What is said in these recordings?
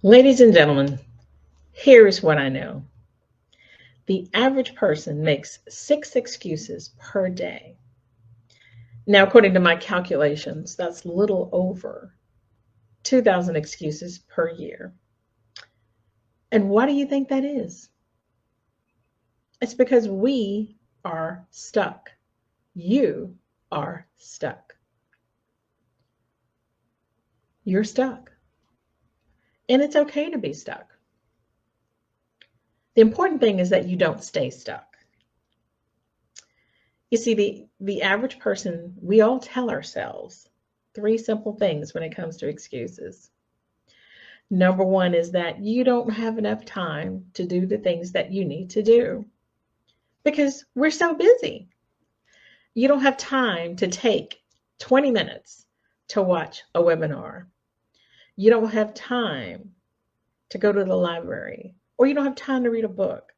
Ladies and gentlemen, here is what I know. The average person makes 6 excuses per day. Now, according to my calculations, that's little over 2,000 excuses per year. And why do you think that is? It's because we are stuck. You are stuck. You're stuck. And it's okay to be stuck. The important thing is that you don't stay stuck. You see, the average person, we all tell ourselves three simple things when it comes to excuses. Number one is that you don't have enough time to do the things that you need to do because we're so busy. You don't have time to take 20 minutes to watch a webinar. You don't have time to go to the library, or you don't have time to read a book.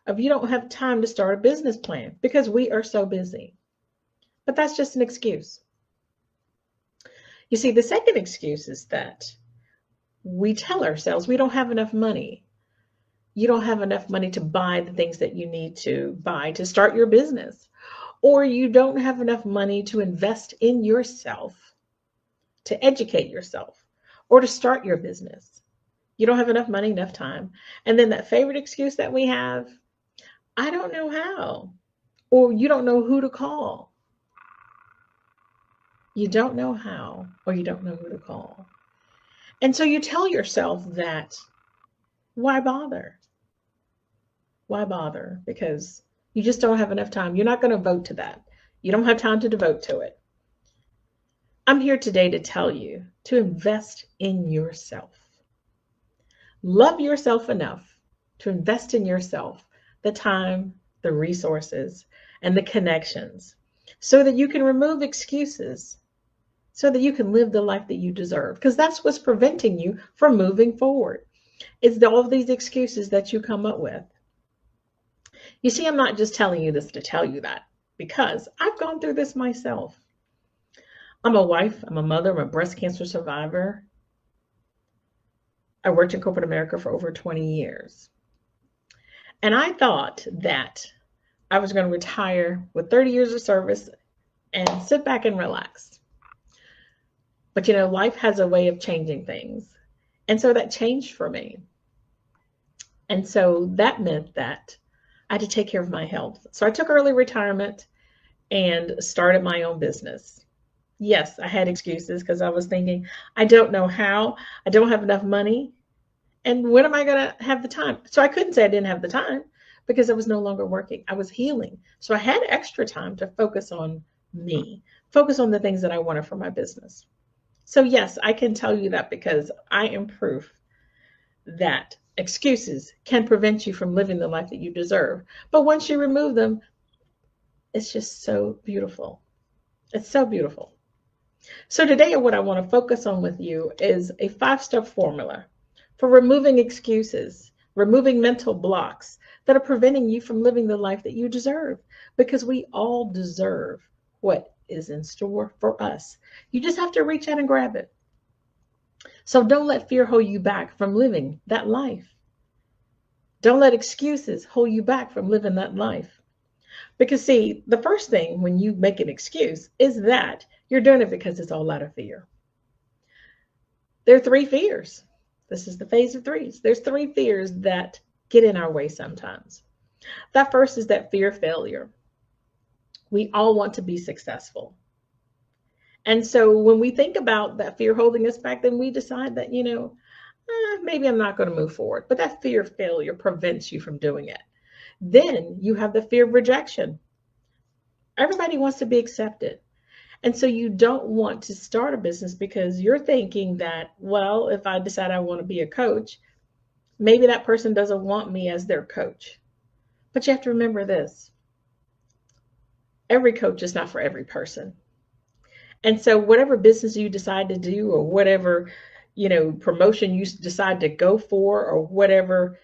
If you don't have time to start a business plan because we are so busy. But that's just an excuse. You see, the second excuse is that we tell ourselves we don't have enough money. You don't have enough money to buy the things that you need to buy to start your business. Or you don't have enough money to invest in yourself, to educate yourself, or to start your business. You don't have enough money, enough time. And then that favorite excuse that we have, I don't know how, or you don't know who to call. You don't know how, or you don't know who to call. And so you tell yourself that, why bother? Why bother? Because you just don't have enough time. You're not going to vote to that. You don't have time to devote to it. I'm here today to tell you to invest in yourself. Love yourself enough to invest in yourself, the time, the resources, and the connections, so that you can remove excuses, so that you can live the life that you deserve. Because that's what's preventing you from moving forward. It's all of these excuses that you come up with. You see, I'm not just telling you this to tell you that, because I've gone through this myself. I'm a wife, I'm a mother, I'm a breast cancer survivor. I worked in corporate America for over 20 years. And I thought that I was going to retire with 30 years of service and sit back and relax. But life has a way of changing things. And so that changed for me. And so that meant that I had to take care of my health. So I took early retirement and started my own business. Yes, I had excuses because I was thinking, I don't know how, I don't have enough money, and when am I going to have the time? So I couldn't say I didn't have the time because I was no longer working. I was healing. So I had extra time to focus on me, focus on the things that I wanted for my business. So yes, I can tell you that because I am proof that excuses can prevent you from living the life that you deserve. But once you remove them, it's just so beautiful. It's so beautiful. So today what I want to focus on with you is a 5-step formula for removing excuses, removing mental blocks that are preventing you from living the life that you deserve, because we all deserve what is in store for us. You just have to reach out and grab it. So don't let fear hold you back from living that life. Don't let excuses hold you back from living that life. Because see, the first thing when you make an excuse is that you're doing it because it's all out of fear. There are 3 fears. This is the phase of 3s. There's 3 fears that get in our way sometimes. That first is that fear of failure. We all want to be successful. And so when we think about that fear holding us back, then we decide that, maybe I'm not going to move forward. But that fear of failure prevents you from doing it. Then you have the fear of rejection. Everybody wants to be accepted. And so you don't want to start a business because you're thinking that, well, if I decide I want to be a coach, maybe that person doesn't want me as their coach. But you have to remember this. Every coach is not for every person. And so whatever business you decide to do, or whatever, promotion you decide to go for, or whatever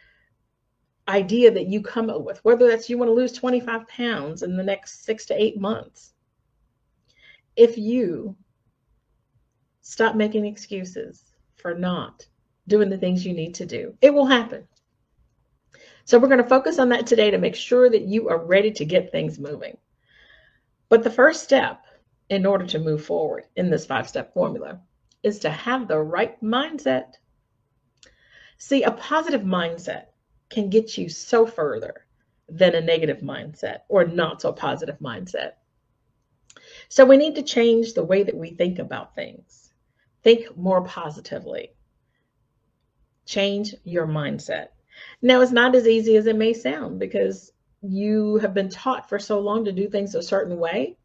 idea that you come up with, whether that's you want to lose 25 pounds in the next 6 to 8 months, if you stop making excuses for not doing the things you need to do. It will happen. So we're going to focus on that today to make sure that you are ready to get things moving. But the first step in order to move forward in this 5-step formula is to have the right mindset. See, a positive mindset can get you so further than a negative mindset or not so positive mindset. So we need to change the way that we think about things. Think more positively. Change your mindset. Now, it's not as easy as it may sound because you have been taught for so long to do things a certain way.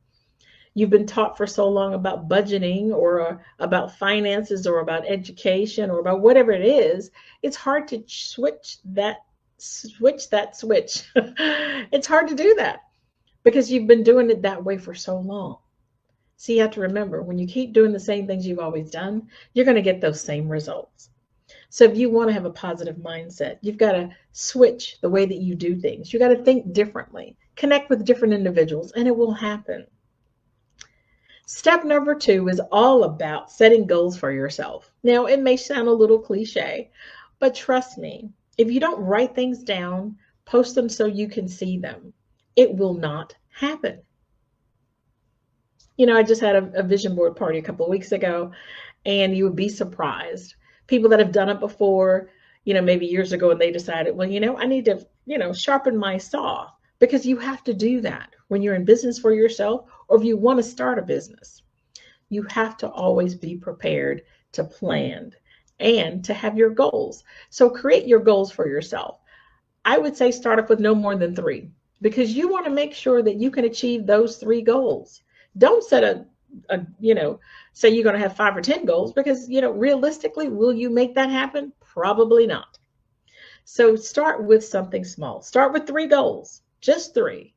You've been taught for so long about budgeting or about finances or about education or about whatever it is. It's hard to switch that switch. It's hard to do that because you've been doing it that way for so long. So you have to remember, when you keep doing the same things you've always done, you're going to get those same results. So if you want to have a positive mindset, you've got to switch the way that you do things. You got to think differently, connect with different individuals, and it will happen. Step number 2 is all about setting goals for yourself. Now, it may sound a little cliche, but trust me, if you don't write things down, post them so you can see them, it will not happen. I just had a vision board party a couple of weeks ago, and you would be surprised. People that have done it before, maybe years ago, and they decided, well, I need to, sharpen my saw, because you have to do that when you're in business for yourself, or if you want to start a business. You have to always be prepared to plan and to have your goals. So create your goals for yourself. I would say start off with no more than 3, because you want to make sure that you can achieve those 3 goals. Don't set say you're going to have 5 or 10 goals, because, realistically, will you make that happen? Probably not. So start with something small. Start with 3 goals, just 3.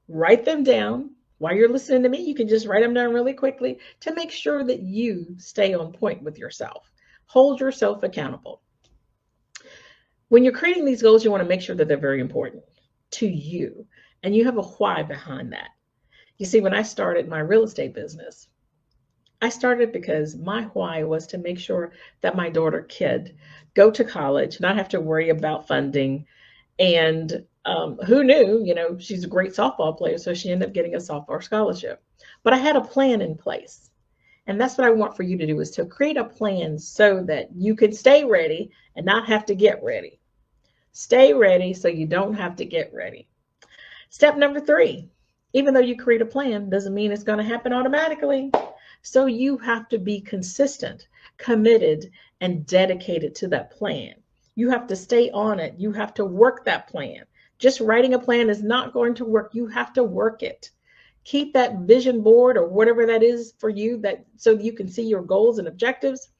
Write them down. While you're listening to me, you can just write them down really quickly to make sure that you stay on point with yourself. Hold yourself accountable. When you're creating these goals, you want to make sure that they're very important to you, and you have a why behind that. You see, when I started my real estate business, I started because my why was to make sure that my daughter could go to college, not have to worry about funding. And who knew, she's a great softball player, so she ended up getting a softball scholarship. But I had a plan in place. And that's what I want for you to do, is to create a plan so that you can stay ready and not have to get ready. Stay ready so you don't have to get ready. Step number 3, even though you create a plan, doesn't mean it's going to happen automatically. So you have to be consistent, committed, and dedicated to that plan. You have to stay on it. You have to work that plan. Just writing a plan is not going to work. You have to work it. Keep that vision board or whatever that is for you, that so you can see your goals and objectives.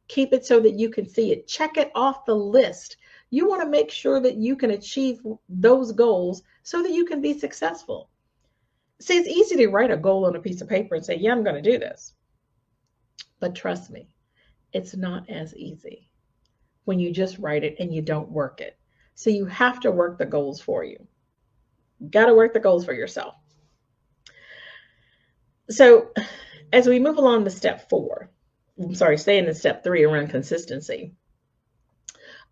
Keep it so that you can see it. Check it off the list. You want to make sure that you can achieve those goals so that you can be successful. See, it's easy to write a goal on a piece of paper and say, yeah, I'm going to do this. But trust me, it's not as easy when you just write it and you don't work it. So you have to work the goals for you. You got to work the goals for yourself. So as we move along to step 4, staying in step 3 around consistency,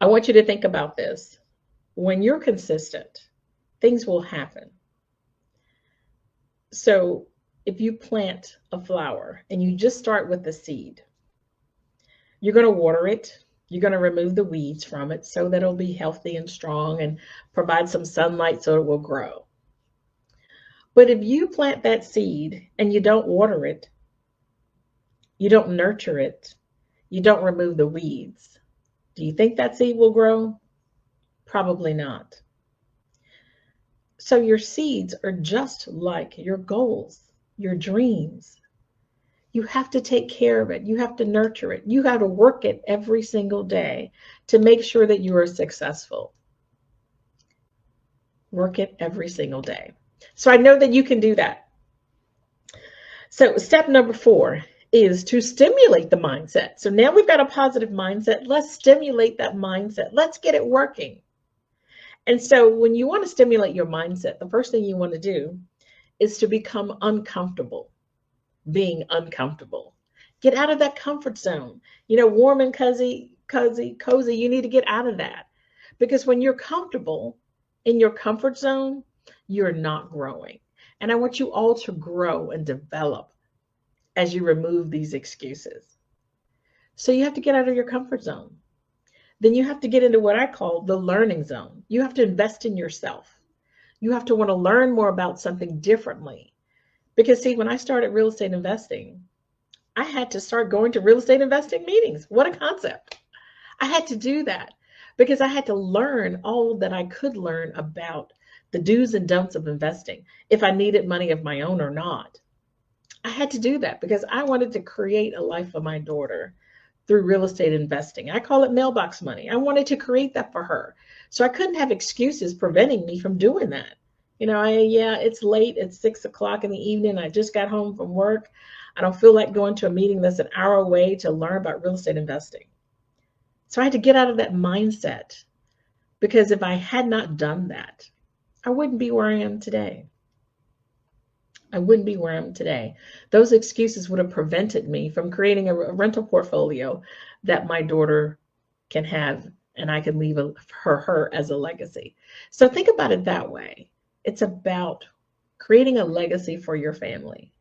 I want you to think about this. When you're consistent, things will happen. So if you plant a flower and you just start with the seed, you're going to water it. You're going to remove the weeds from it so that it'll be healthy and strong and provide some sunlight so it will grow. But if you plant that seed and you don't water it, you don't nurture it, you don't remove the weeds, do you think that seed will grow? Probably not. So your seeds are just like your goals, your dreams. You have to take care of it. You have to nurture it. You have to work it every single day to make sure that you are successful. Work it every single day. So I know that you can do that. So step number 4 is to stimulate the mindset. So now we've got a positive mindset. Let's stimulate that mindset. Let's get it working. And so when you want to stimulate your mindset, the first thing you want to do is to become uncomfortable being uncomfortable. Get out of that comfort zone. Warm and cozy cozy. You need to get out of that. Because when you're comfortable in your comfort zone, you're not growing. And I want you all to grow and develop as you remove these excuses. So you have to get out of your comfort zone. Then you have to get into what I call the learning zone. You have to invest in yourself. You have to want to learn more about something differently. Because see, when I started real estate investing, I had to start going to real estate investing meetings. What a concept. I had to do that because I had to learn all that I could learn about the do's and don'ts of investing, if I needed money of my own or not. I had to do that because I wanted to create a life for my daughter through real estate investing. I call it mailbox money. I wanted to create that for her. So I couldn't have excuses preventing me from doing that. It's late. It's 6 o'clock in the evening. I just got home from work. I don't feel like going to a meeting that's an hour away to learn about real estate investing. So I had to get out of that mindset, because if I had not done that, I wouldn't be where I am today. I wouldn't be where I am today. Those excuses would have prevented me from creating a rental portfolio that my daughter can have, and I can leave her as a legacy. So think about it that way. It's about creating a legacy for your family,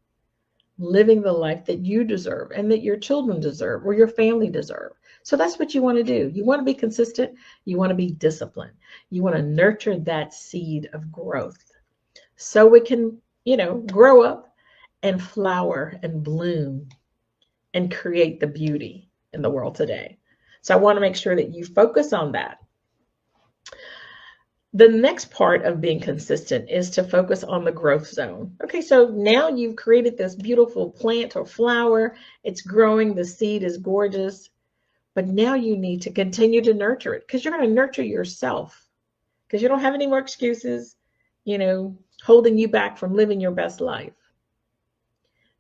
living the life that you deserve and that your children deserve or your family deserve. So that's what you want to do. You want to be consistent. You want to be disciplined. You want to nurture that seed of growth so it can, grow up and flower and bloom and create the beauty in the world today. So I want to make sure that you focus on that. The next part of being consistent is to focus on the growth zone. Okay, so now you've created this beautiful plant or flower. It's growing. The seed is gorgeous. But now you need to continue to nurture it, because you're going to nurture yourself, because you don't have any more excuses, holding you back from living your best life.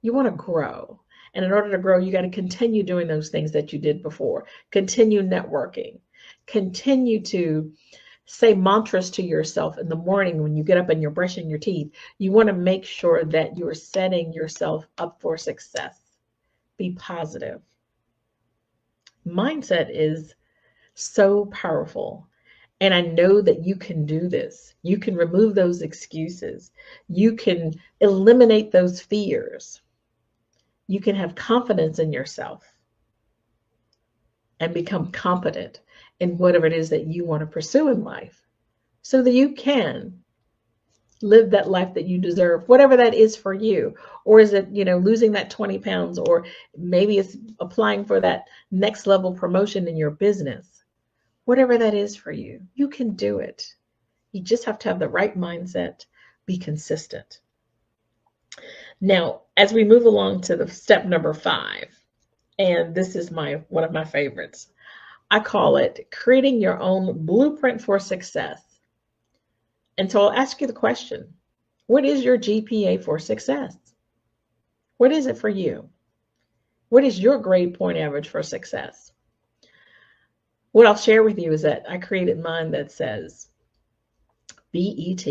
You want to grow. And in order to grow, you got to continue doing those things that you did before. Continue networking. Continue to say mantras to yourself in the morning when you get up and you're brushing your teeth. You want to make sure that you're setting yourself up for success. Be positive. Mindset is so powerful. And I know that you can do this. You can remove those excuses. You can eliminate those fears. You can have confidence in yourself and become competent in whatever it is that you want to pursue in life, so that you can live that life that you deserve, whatever that is for you. Or is it, losing that 20 pounds, or maybe it's applying for that next level promotion in your business. Whatever that is for you, you can do it. You just have to have the right mindset, be consistent. Now, as we move along to the step number 5, and this is one of my favorites, I call it creating your own blueprint for success. And so I'll ask you the question, what is your GPA for success? What is it for you? What is your grade point average for success? What I'll share with you is that I created mine that says BET.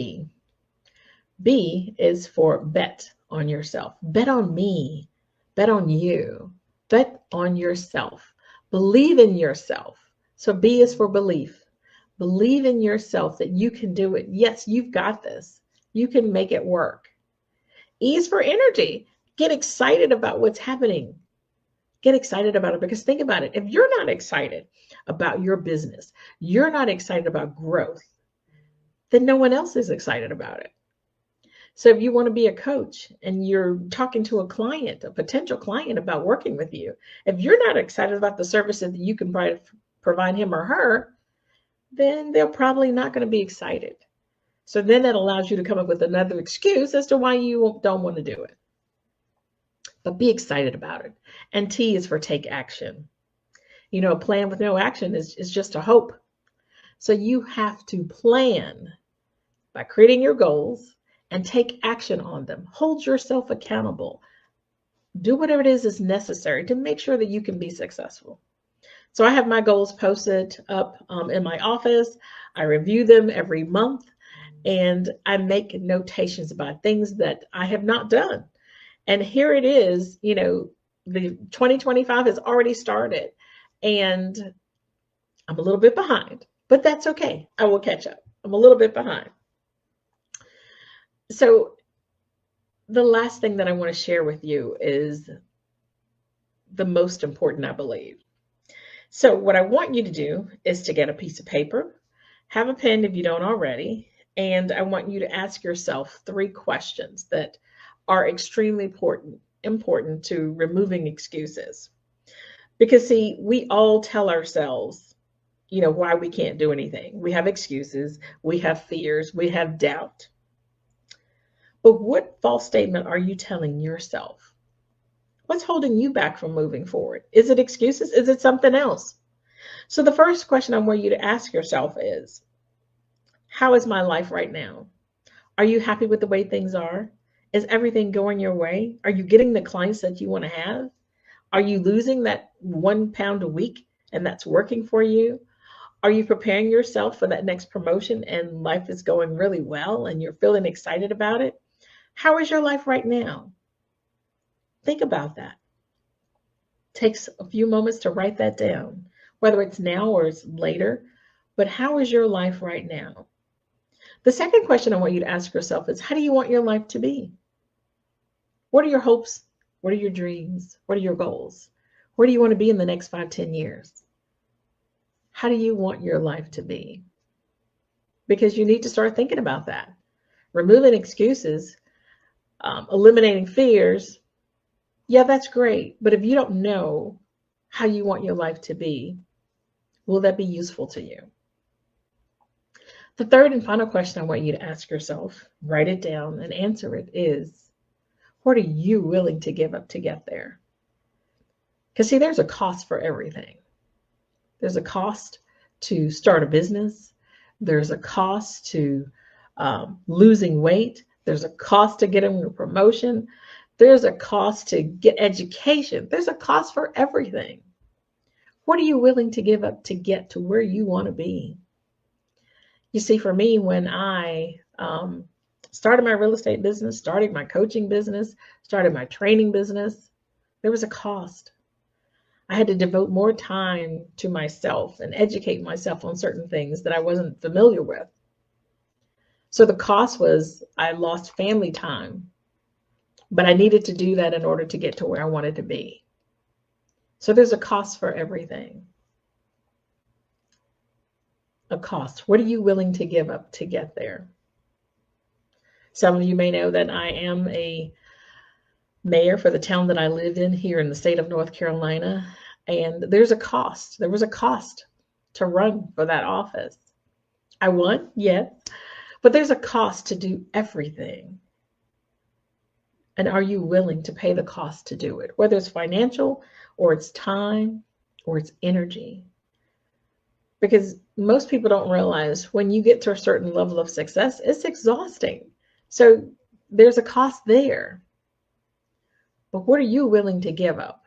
B is for bet on yourself. Bet on me. Bet on you. Bet on yourself. Believe in yourself. So B is for belief. Believe in yourself that you can do it. Yes, you've got this. You can make it work. E is for energy. Get excited about what's happening. Get excited about it, because think about it. If you're not excited about your business, you're not excited about growth, then no one else is excited about it. So if you want to be a coach and you're talking to a client, a potential client, about working with you, if you're not excited about the services that you can provide him or her, then they're probably not going to be excited. So then that allows you to come up with another excuse as to why you don't want to do it. But be excited about it. And T is for take action. A plan with no action is just a hope. So you have to plan by creating your goals and take action on them. Hold yourself accountable. Do whatever it is necessary to make sure that you can be successful. So I have my goals posted up in my office. I review them every month, and I make notations about things that I have not done. And here it is, the 2025 has already started, and I'm a little bit behind, but that's okay. I will catch up. I'm a little bit behind. So the last thing that I want to share with you is the most important, I believe. So what I want you to do is to get a piece of paper, have a pen if you don't already, and I want you to ask yourself 3 questions that are extremely important to removing excuses. Because see, we all tell ourselves, why we can't do anything. We have excuses, we have fears, we have doubt. But what false statement are you telling yourself? What's holding you back from moving forward? Is it excuses? Is it something else? So the first question I want you to ask yourself is, how is my life right now? Are you happy with the way things are? Is everything going your way? Are you getting the clients that you want to have? Are you losing that 1 pound a week and that's working for you? Are you preparing yourself for that next promotion and life is going really well and you're feeling excited about it? How is your life right now? Think about that. Takes a few moments to write that down, whether it's now or it's later. But how is your life right now? The second question I want you to ask yourself is, how do you want your life to be? What are your hopes? What are your dreams? What are your goals? Where do you want to be in the next 5, 10 years? How do you want your life to be? Because you need to start thinking about that. Removing excuses, eliminating fears, yeah, that's great. But if you don't know how you want your life to be, will that be useful to you? The third and final question I want you to ask yourself, write it down and answer it, is, what are you willing to give up to get there? Because see, there's a cost for everything. There's a cost to start a business. There's a cost to losing weight. There's a cost to getting a promotion. There's a cost to get education. There's a cost for everything. What are you willing to give up to get to where you want to be? You see, for me, when I started my real estate business, started my coaching business, started my training business, there was a cost. I had to devote more time to myself and educate myself on certain things that I wasn't familiar with. So the cost was I lost family time, but I needed to do that in order to get to where I wanted to be. So there's a cost for everything. A cost. What are you willing to give up to get there? Some of you may know that I am a mayor for the town that I live in here in the state of North Carolina, and there's a cost. There was a cost to run for that office. I won, yes, but there's a cost to do everything. And are you willing to pay the cost to do it? Whether it's financial or it's time or it's energy. Because most people don't realize when you get to a certain level of success, it's exhausting. So there's a cost there. But what are you willing to give up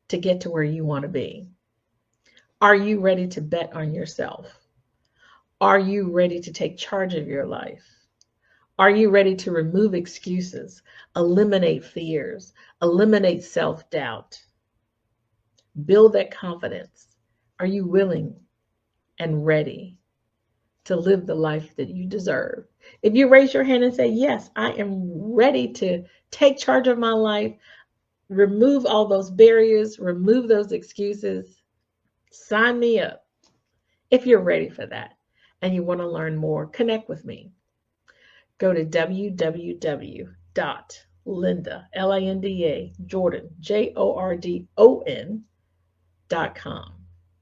to get to where you want to be? Are you ready to bet on yourself? Are you ready to take charge of your life? Are you ready to remove excuses, eliminate fears, eliminate self-doubt, build that confidence? Are you willing and ready to live the life that you deserve? If you raise your hand and say, yes, I am ready to take charge of my life, remove all those barriers, remove those excuses, sign me up. If you're ready for that and you want to learn more, connect with me. Go to www.linda, Linda, Jordon, JORDON.com.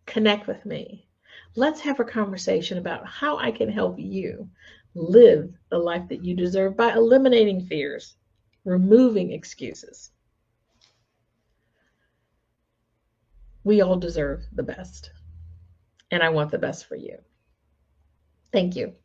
Connect with me. Let's have a conversation about how I can help you live the life that you deserve by eliminating fears, removing excuses. We all deserve the best, and I want the best for you. Thank you.